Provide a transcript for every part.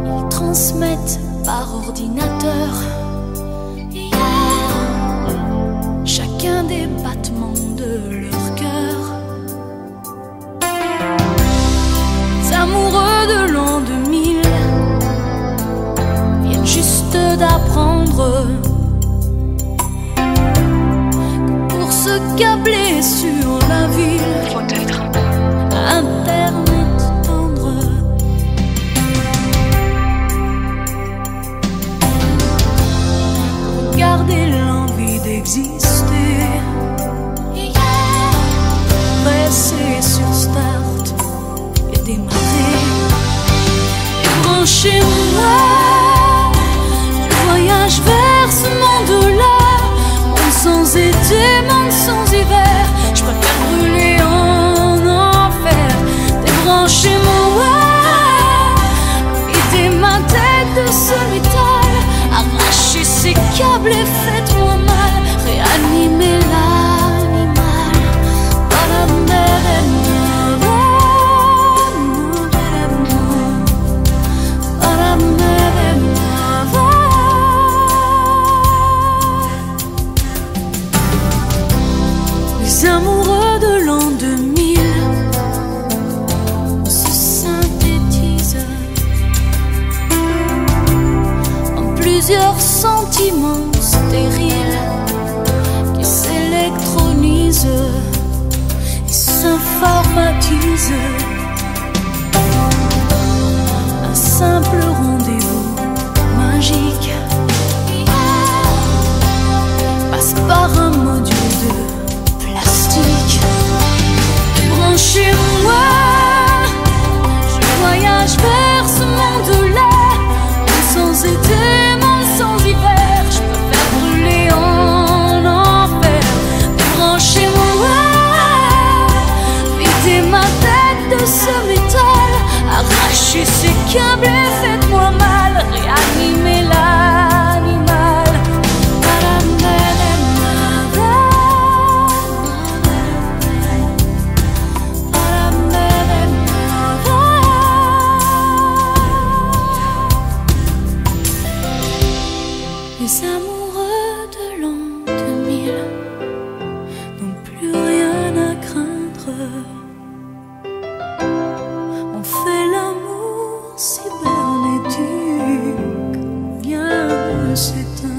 Ils transmettent par ordinateur chacun des battements de leur cœur. Les amoureux de l'an 2000 viennent juste d'apprendre que pour se câbler sur la ville, faut être Internet tendre. Garder l'envie d'exister, presser sur start et démarrer. Et branchez-moi, je voyage vers ce monde-là, monde sans été, monde sans hiver. Je préfère brûler en enfer. Débranchez-moi, videz ma tête de ce métal, arrachez ces câbles et faites-moi mal, réanimez l'animal. Les amoureux de l'an 2000 se synthétisent en plusieurs sentiments stériles qui s'électronisent et s'informatisent. Un simple rendez-vous magique passe par un module de plastique. Branchez-moi, je voyage vers ce monde-là, monde sans été, monde sans hiver. Je préfère brûler en enfer. Branchez-moi, videz ma tête de ce métal, arrachez ces câbles et faites-moi mal, réanimez l'animal. Les amoureux de l'an 2000 n'ont plus rien à craindre. On fait l'amour cybernétique, vient de s'éteindre.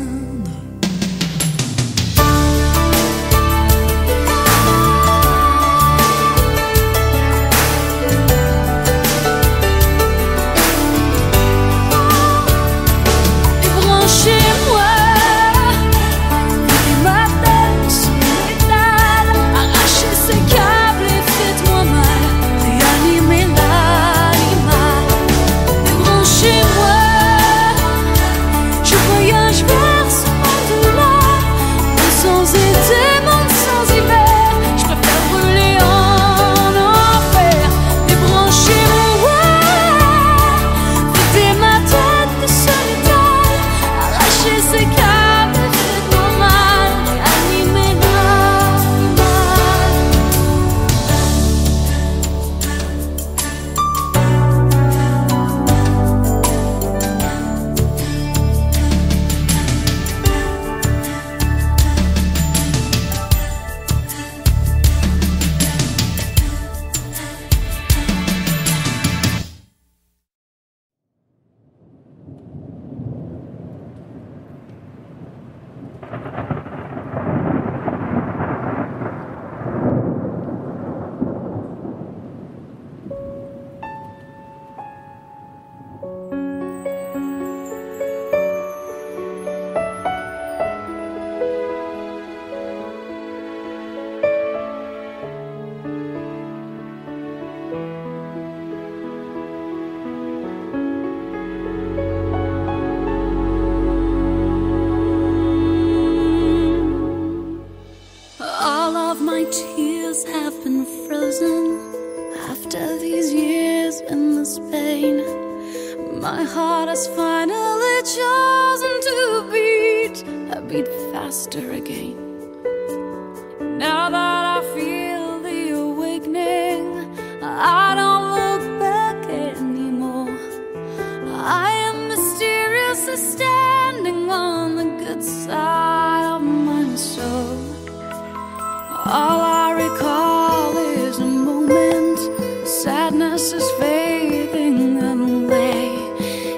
My heart has finally chosen to beat a beat faster again. Now that I feel the All I recall is a moment. Sadness is fading away.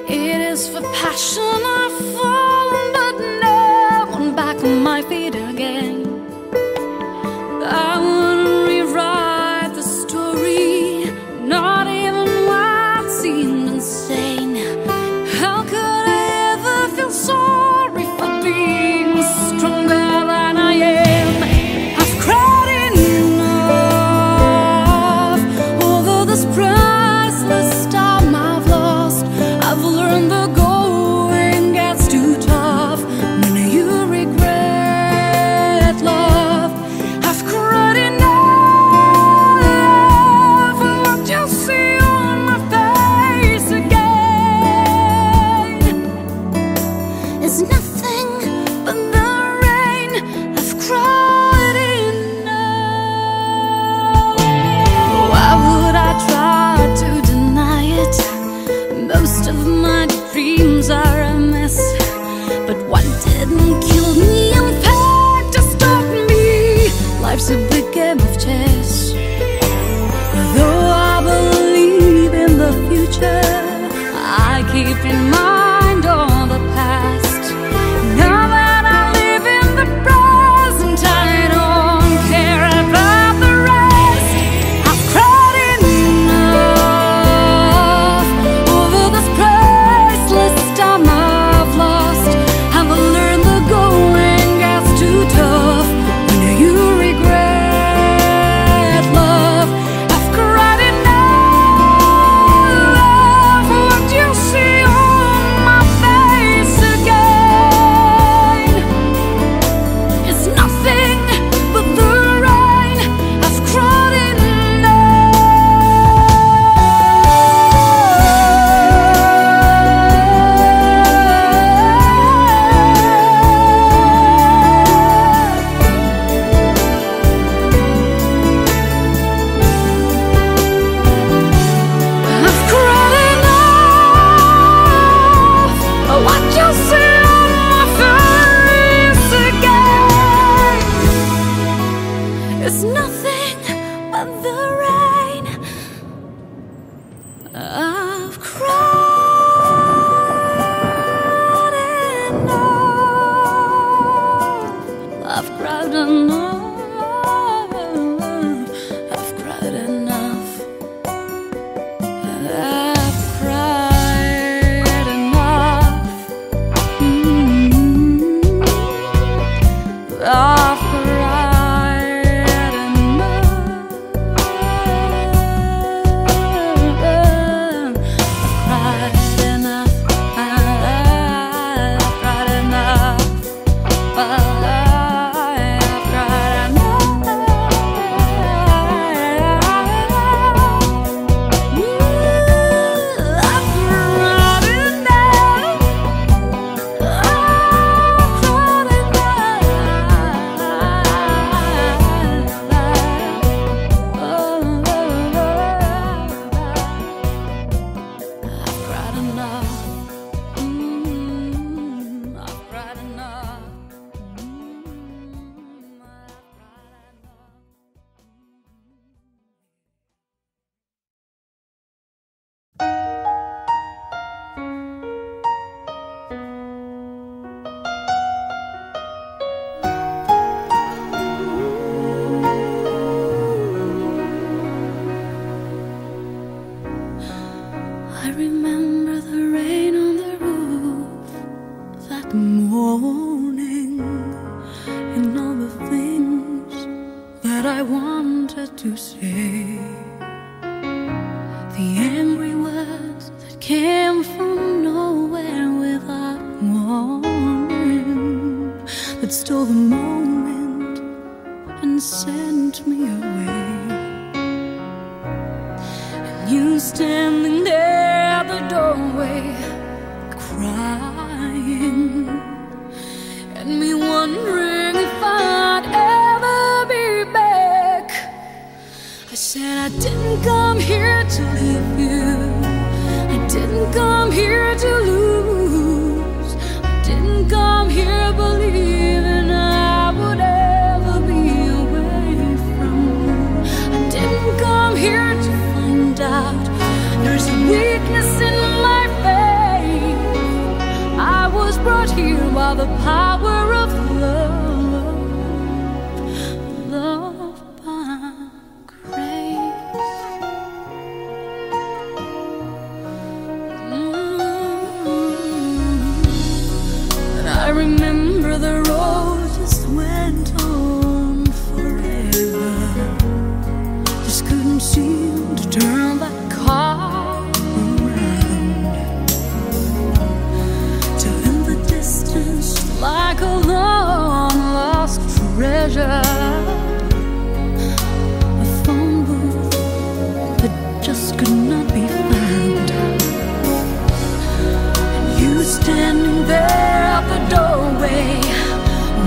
It is for passion I've fallen, but now I'm back on my feet again. I wouldn't rewrite the story, not even what seemed insane. How could I ever feel sorry for being stronger than I am? I've cried enough over this priceless time I've lost. I've learned the going gets too tough when you regret love. I've cried enough for what you see on my face again. It's nothing but the rain. I've cried enough. Why would I try to deny it? Most of my dreams are a mess, but what didn't kill me, in fact, just taught me life's a big game of chess. Though I believe in the future, I keep in mind all the past. Now that I live in the present, I don't care about the rest. I've cried enough over this priceless time I've lost. I've learned the going gets too tough when you regret love. I've cried enough for what you see on my face again. It's nothing but the rain. I've cried I've cried enough for what you see on my face again. It's nothing but the rain. I've cried enough. I've cried enough. I've cried enough. I've cried enough. I've cried enough. I've cried enough. I've cried enough. I've cried I remember the rain on the roof that morning, and all the things that I wanted to say, the angry words that came from nowhere without warning, that stole the moment and sent me away. You standing there at the doorway, crying, and me wondering if I'd ever be back. I said I didn't come here to leave you, I didn't come here to lose, I didn't come here believing I would ever be away. treasure, a phone booth that just could not be found. You standing there at the doorway,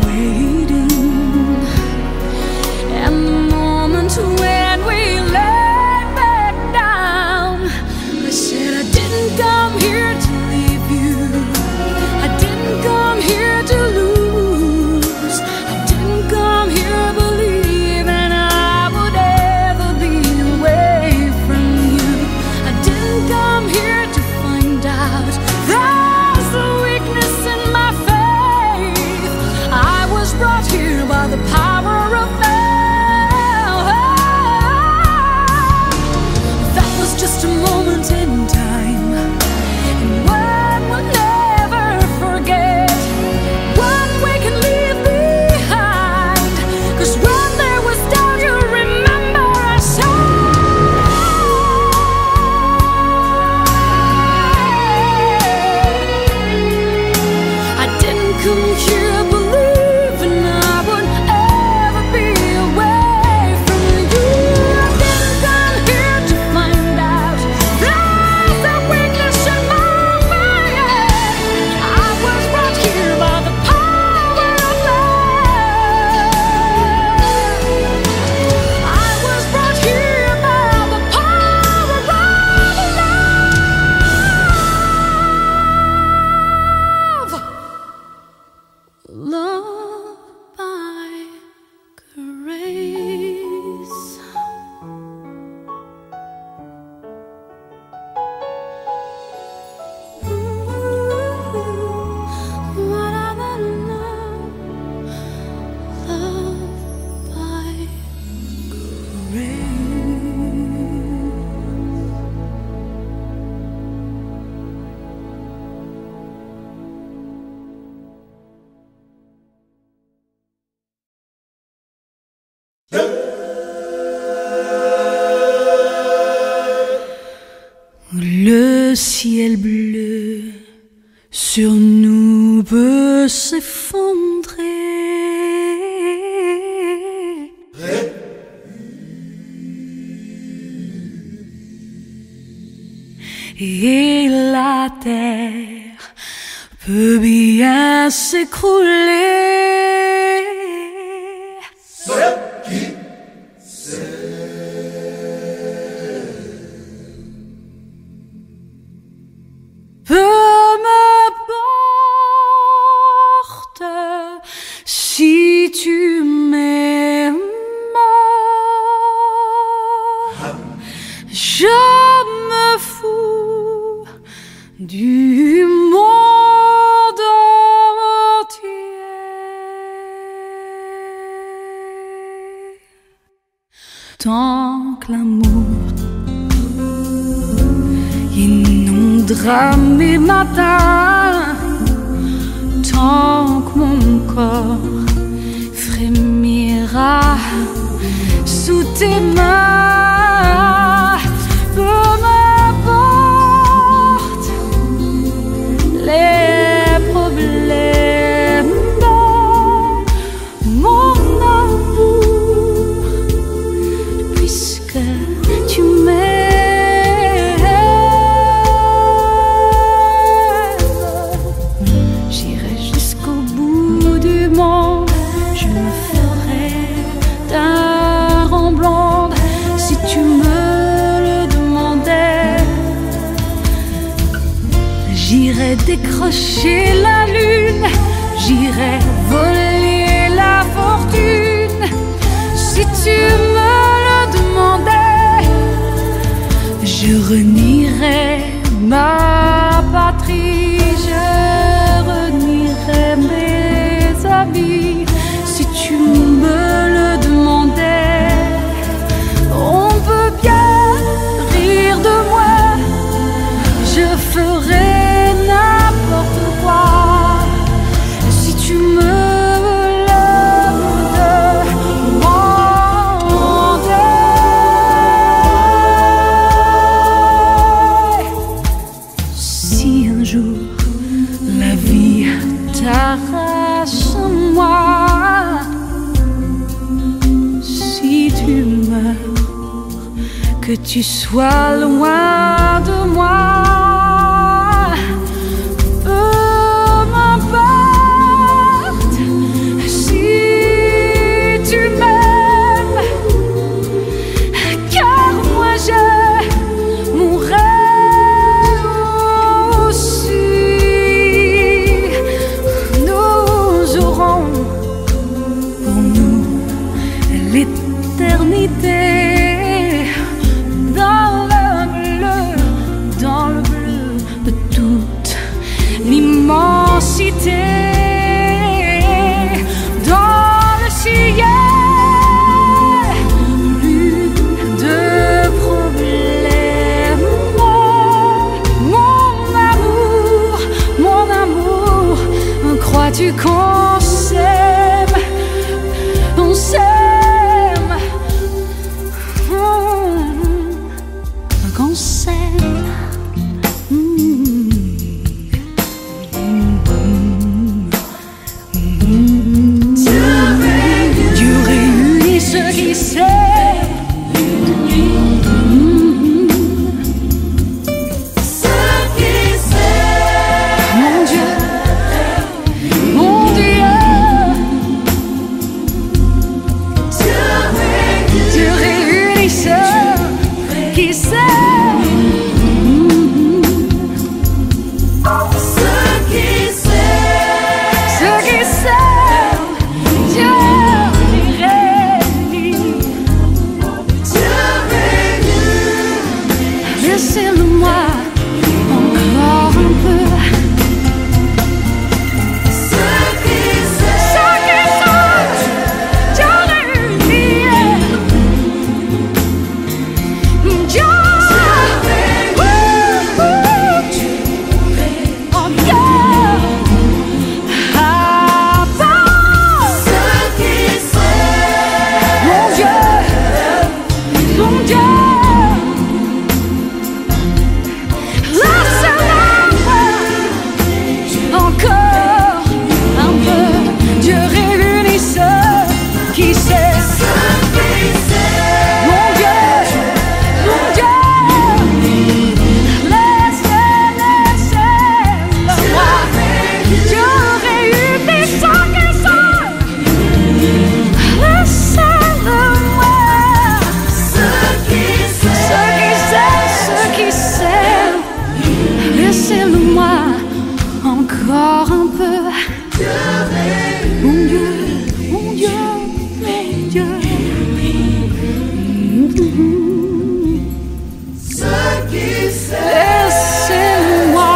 waiting, and the moment when we laid back down, I said I didn't come here to leave you, I didn't come here to lose, I didn't come here believing I would ever be away from you. I didn't come here to find out there's a weakness in my faith. I was brought here by the power of love. That was just a moment in time, and one we'll never forget, one we can leave behind. 'Cause when there was doubt, you remember I said I didn't come here believing I would ever be away from you. I didn't come here to find out there's a weakness in my faith. I was brought here by the power of love. I was brought here by the power of love. Love by grace. What I know, love by grace. Le ciel bleu sur nous peut s'effondrer, et la terre peut bien s'écrouler. Peu m'importe si tu m'aimes, je me fous du monde entier. Tant que l'amour inondera mes matins, tant que mon corps frémira sous tes mains. Peu m'importe les problèmes, mon amour, puisque tu m'aimes. J'irai jusqu'au bout du monde, je me ferai d'un rang blonde si tu me le demandais. J'irai décrocher la lune, j'irai voler la fortune si tu me le demandais. Je renierai ma patrie, je renierai mes amis si tu me le demandais. On peut bien rire de moi, je ferai n'importe quoi si tu me le demandais. Si un jour la vie t'arrache à moi, que tu sois loin de moi. Peu m'importe si tu m'aimes, car moi je mourrai aussi. Nous aurons pour nous l'éternité. L'immensité, dans le ciel, plus de problèmes. Mon amour, crois-tu qu'on s'aime? On s'aime, qu'on s'aime. Laissez-le-moi encore un peu. Ceux qui savent, Dieu réunit. Dieu encore avant. Ceux qui savent, mon Dieu, mon Dieu. Laissez-le-moi encore un peu. Mon Dieu, mon Dieu, mon Dieu. Ce qui laissez-le-moi.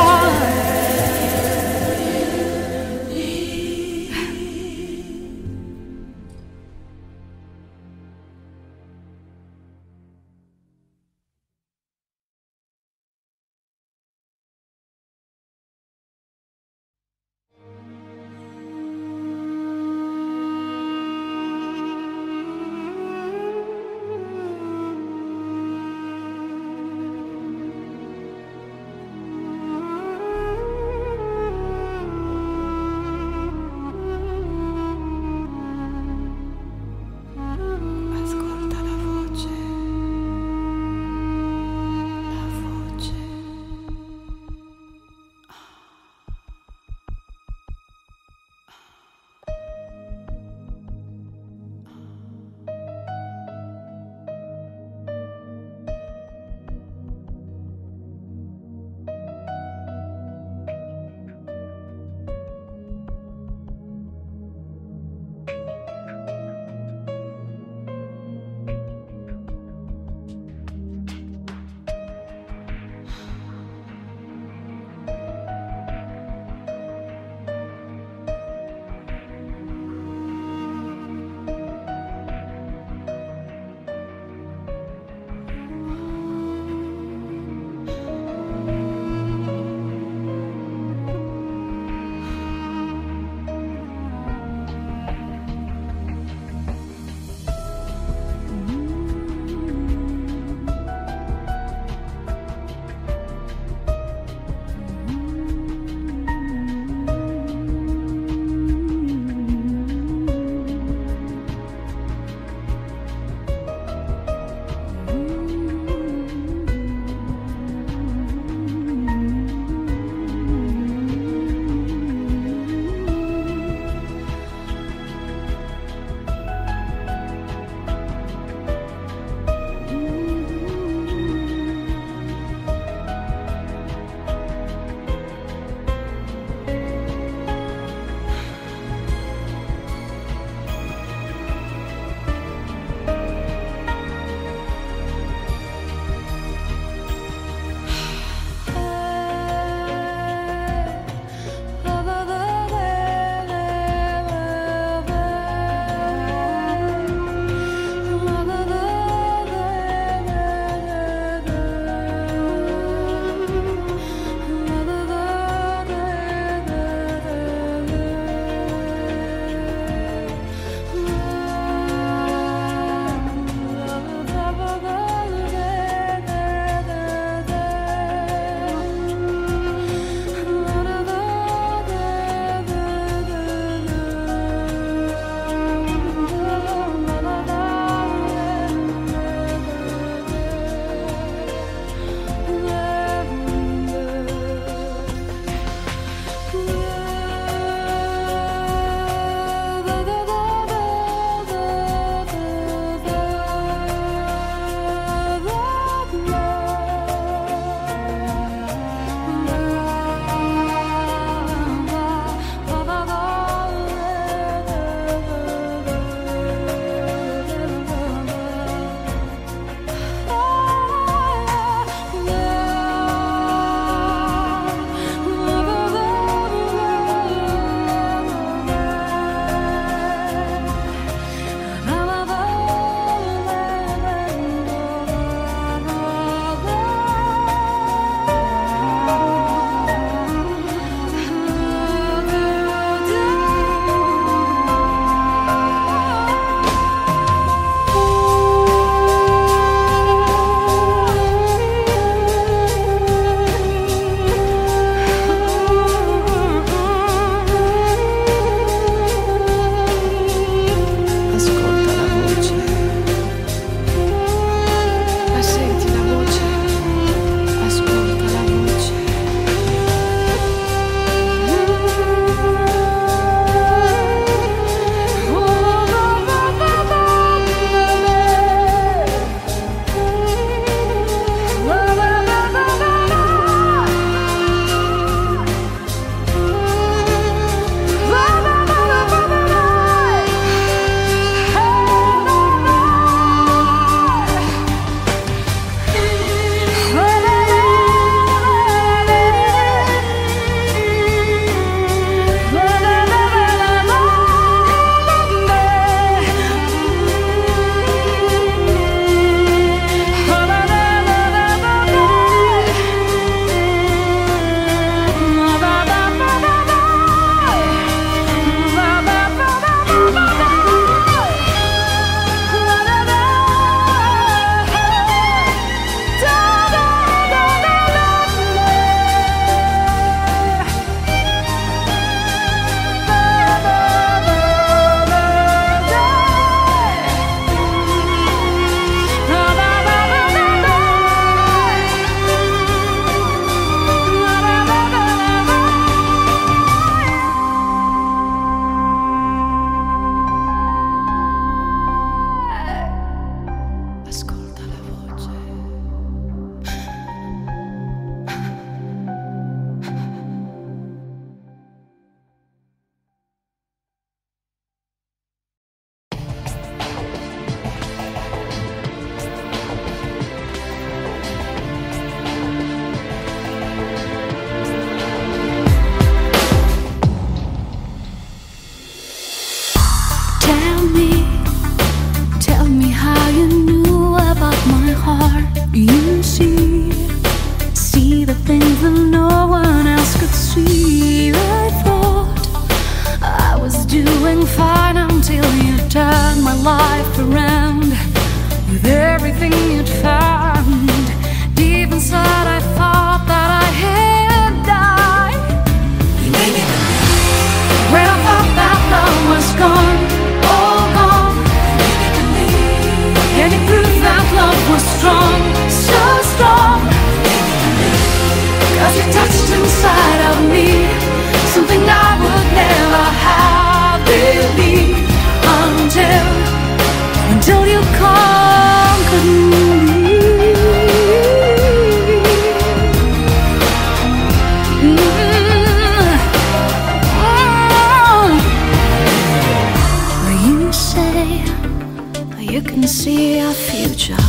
way. You can see our future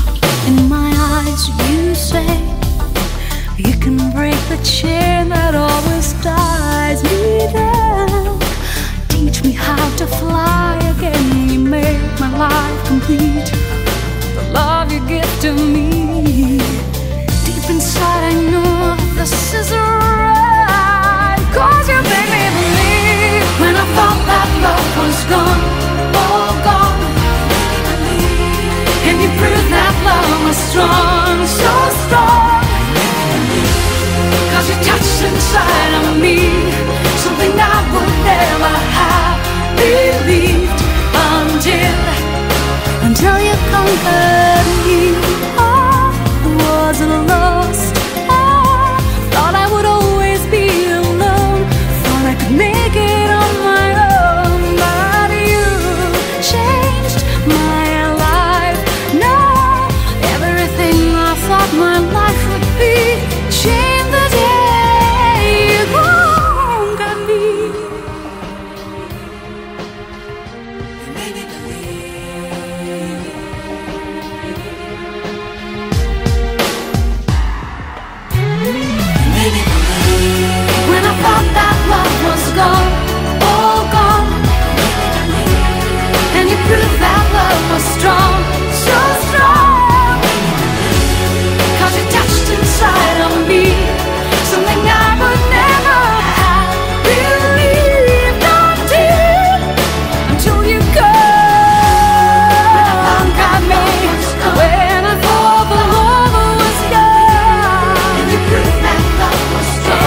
in my eyes, you say. You can break the chain that always ties me down. Teach me how to fly again. You make my life complete. The love you give to me. Deep inside I know this is right, 'cause you make me believe. When I thought that love was gone, all gone, and you proved that love was strong, so strong. 'Cause you touched inside of me something I would never have believed until you conquered me. I was lost. Thought I would always be alone. Thought I could make it on my own. But you changed my life. Now everything I thought my life would be changed the day you conquered me. You made me believe. When I thought that love was gone, all gone, and you proved that love was strong, so strong. 'Cause you touched inside of me something I would never have believed until you conquered me. When I thought the love was gone, and you proved that love was strong.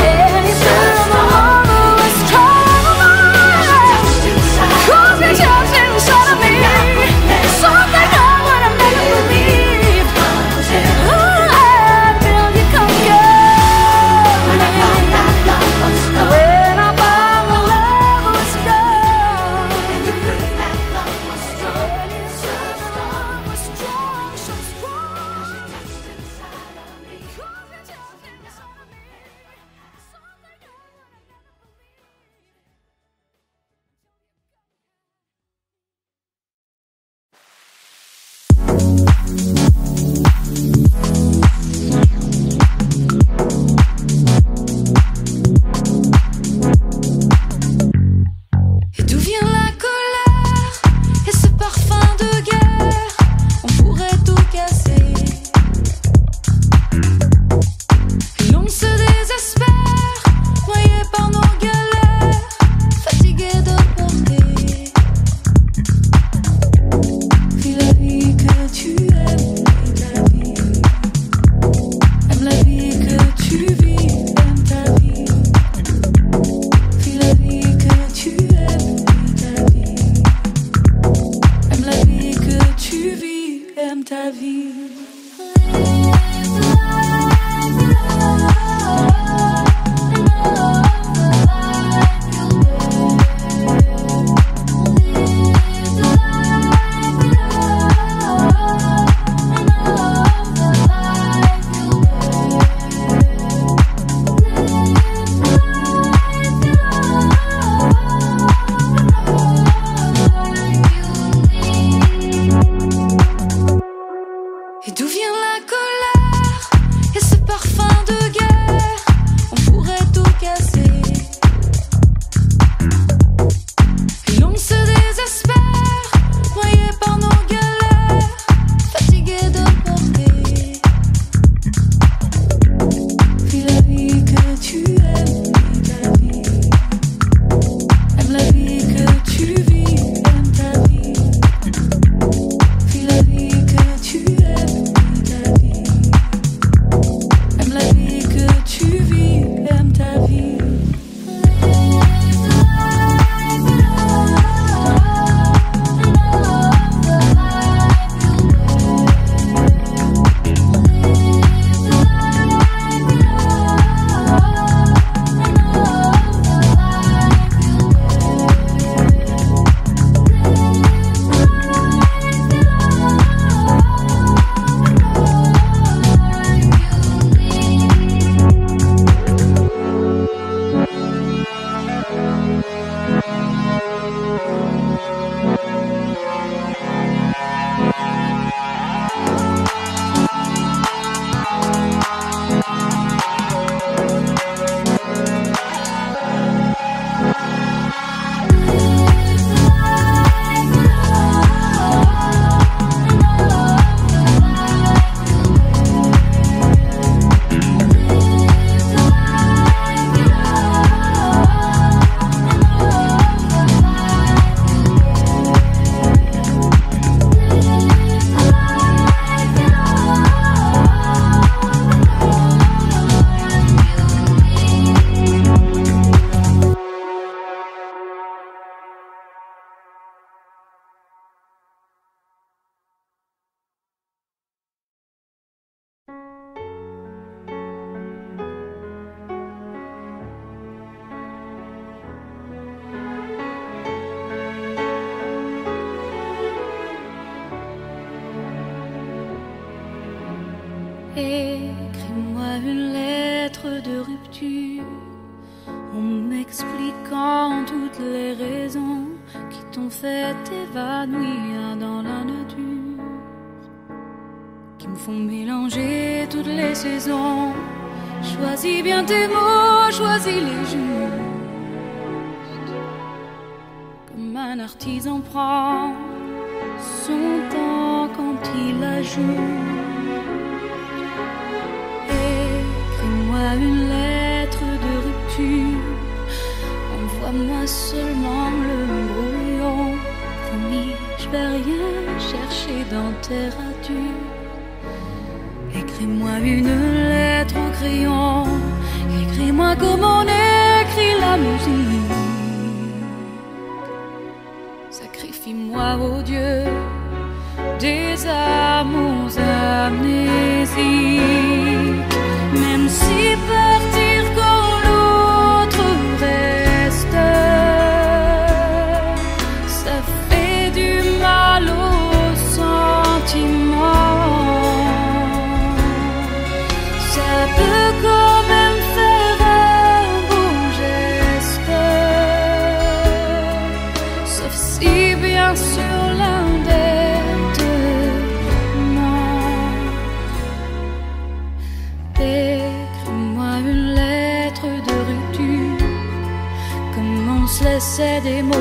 Écris-moi une lettre de rupture en m'expliquant toutes les raisons qui t'ont fait t'évanouir dans la nature, qui me font mélanger toutes les saisons. Choisis bien tes mots, choisis les justes, comme un artisan prend son temps quand il ajoute. Écris-moi une lettre de rupture, envoie-moi seulement le brouillon. Promis, je vais rien chercher dans tes ratures. Écris-moi une lettre au crayon, écris-moi comme on écrit la musique. Sacrifie-moi, oh Dieu, des amours amnésiques. Même si partir quand l'autre reste, ça fait du mal aux sentiments. Ça peut quand même faire un beau geste, sauf si bien sûr l'un des deux ment. Écris-moi une lettre de rupture, comme on se laissait des mots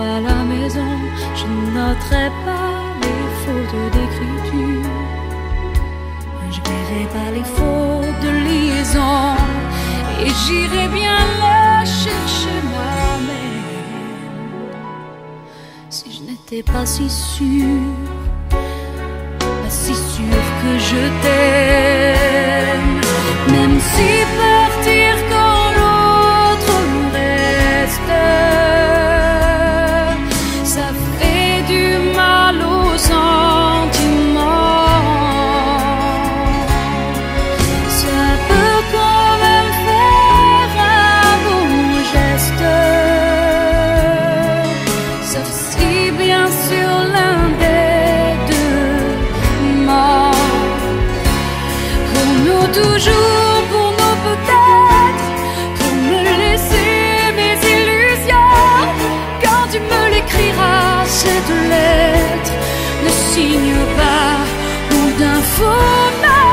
à la maison. Je noterai pas les fautes d'écriture, je verrai pas les fautes de liaison, et j'irai bien la chercher moi-même. Si je n'étais pas si sûre, pas si sûre que je t'aime. Même si partir quand l'autre reste, ça fait du mal aux sentiments. Ça peut quand même faire un bon geste, sauf si bien sûr l'un des deux ment. Pour nous toujours, pour nous peut-être, pour me laisser mes illusions. Quand tu me l'écriras, cette lettre ne signe pas ou d'un faux nom.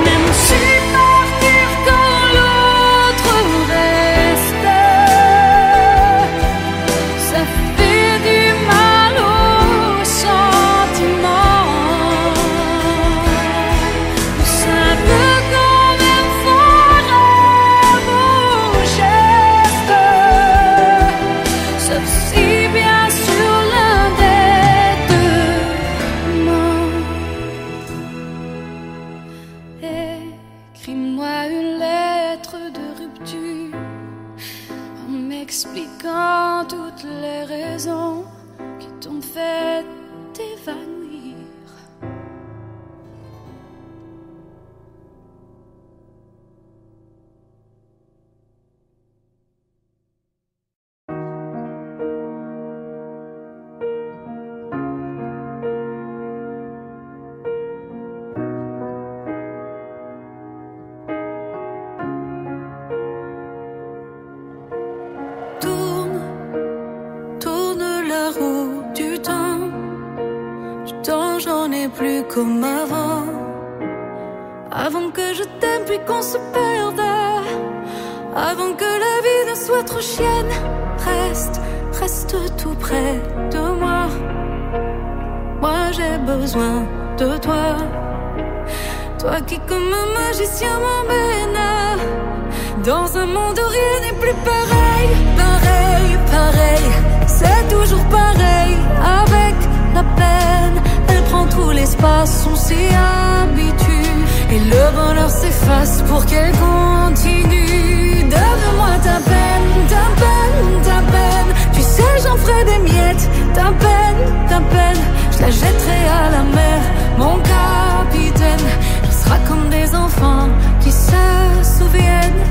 Même si partir quand l'autre reste, ça fait du mal aux sentiments. Ça peut quand même faire un beau geste, sauf si bien sûr l'un des deux ment. Écris-moi une lettre de rupture en m'expliquant toutes les raisons qui t'ont fait t'évanouir. Tourne, tourne la roue du temps. Du temps, j'en ai plus comme avant. Avant que je t'aime puis qu'on se perde, avant que la vie ne soit trop chienne. Reste, reste tout près de moi. Moi j'ai besoin de toi. Toi qui comme un magicien m'emmène dans un monde où rien n'est plus pareil. Pareil, pareil, c'est toujours pareil. Avec la peine, elle prend tout l'espace. On s'y habitue et le bonheur s'efface pour qu'elle continue. Donne-moi ta peine, ta peine, ta peine. Tu sais j'en ferai des miettes. Ta peine, je la jetterai à la mer. Mon capitaine, ce sera comme des enfants qui se souviennent.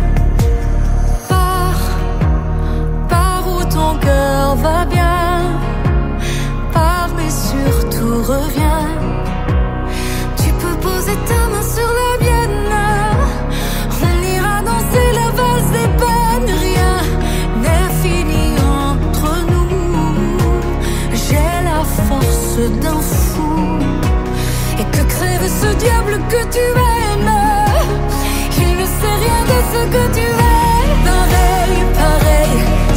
Pars où ton cœur va bien. Pars mais surtout reviens. Tu jeu d'un fou. Et que crève ce diable que tu aimes. Il ne sait rien de ce que tu es. Pareil, pareil,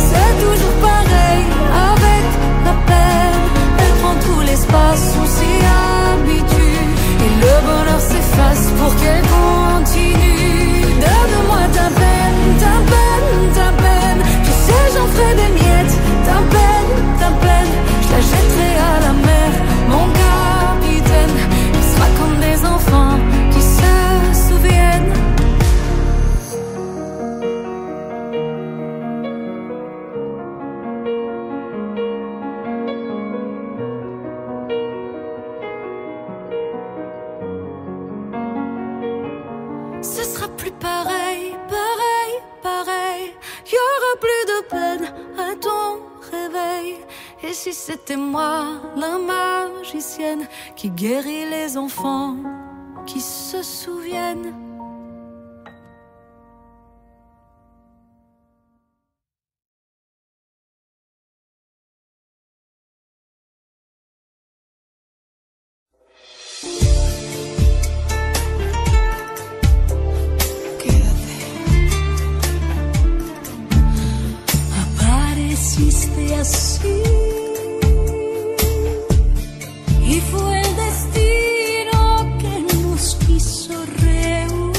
c'est toujours pareil. Avec la peine, elle prend tout l'espace, on s'y habitue. Et le bonheur s'efface pour qu'elle continue. Donne-moi ta peine, ta peine, ta peine. Tu sais, j'en ferai des miettes. Ta peine, je la jetterai à la mer. Mon capitaine, il sera comme des enfants qui se souviennent. Ce sera plus pareil, pareil, pareil. Y aura plus de peine à ton réveil. Et si c'était moi, la magicienne, qui guérit les enfants qui se souviennent. Apareciste así y fue el destino que nos quiso reunir.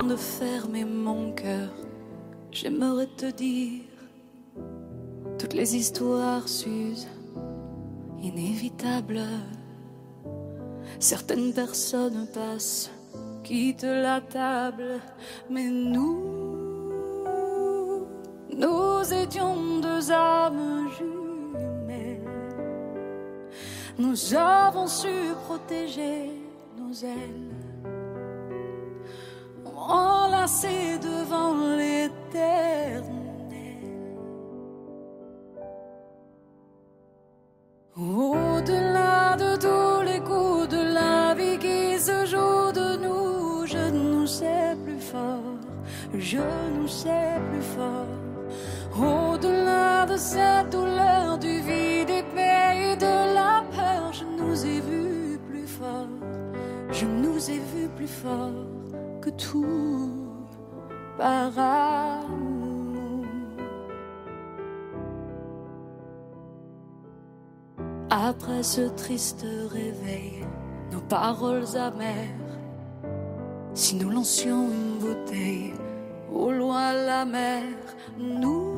De fermer mon cœur, j'aimerais te dire, toutes les histoires s'usent, inévitables. Certaines personnes passent, quittent la table, mais nous étions deux âmes jumelles. Nous avons su protéger nos ailes, enlacés devant l'éternel. Au-delà de tous les coups de la vie qui se jouent de nous, je nous sais plus fort, je nous sais plus fort. Au-delà de cette douleur du vide épais et de la peur, je nous ai vus plus fort, je nous ai vus plus fort que tout par amour. Après ce triste réveil, nos paroles amères, si nous lancions une bouteille au loin la mer, nous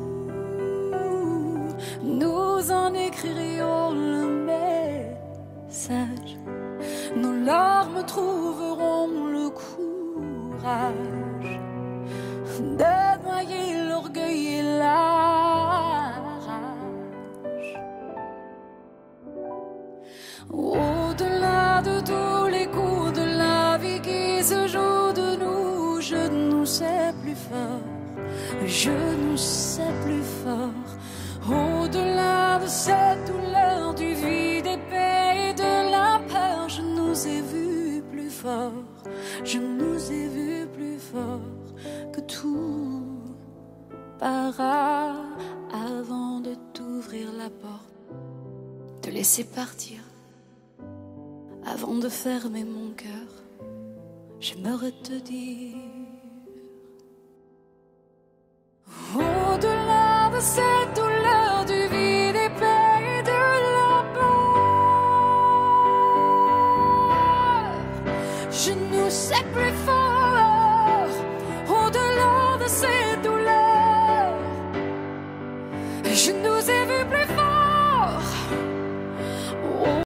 en écririons le message. Nos larmes trouveront le courage de noyer l'orgueil et la rage. Au-delà de tous les coups de la vie qui se jouent de nous, je nous sais plus fort, je nous sais plus fort. Au-delà de cette douleur du vide épais et de la peur, je nous ai vus plus fort, je nous ai vus plus fort que tout par avant de t'ouvrir la porte, te laisser partir, avant de fermer mon cœur, j'aimerais te dire. Au-delà de cette douleur du vide épais et de la peur, je nous sais plus fort. Au-delà de cette douleur, je nous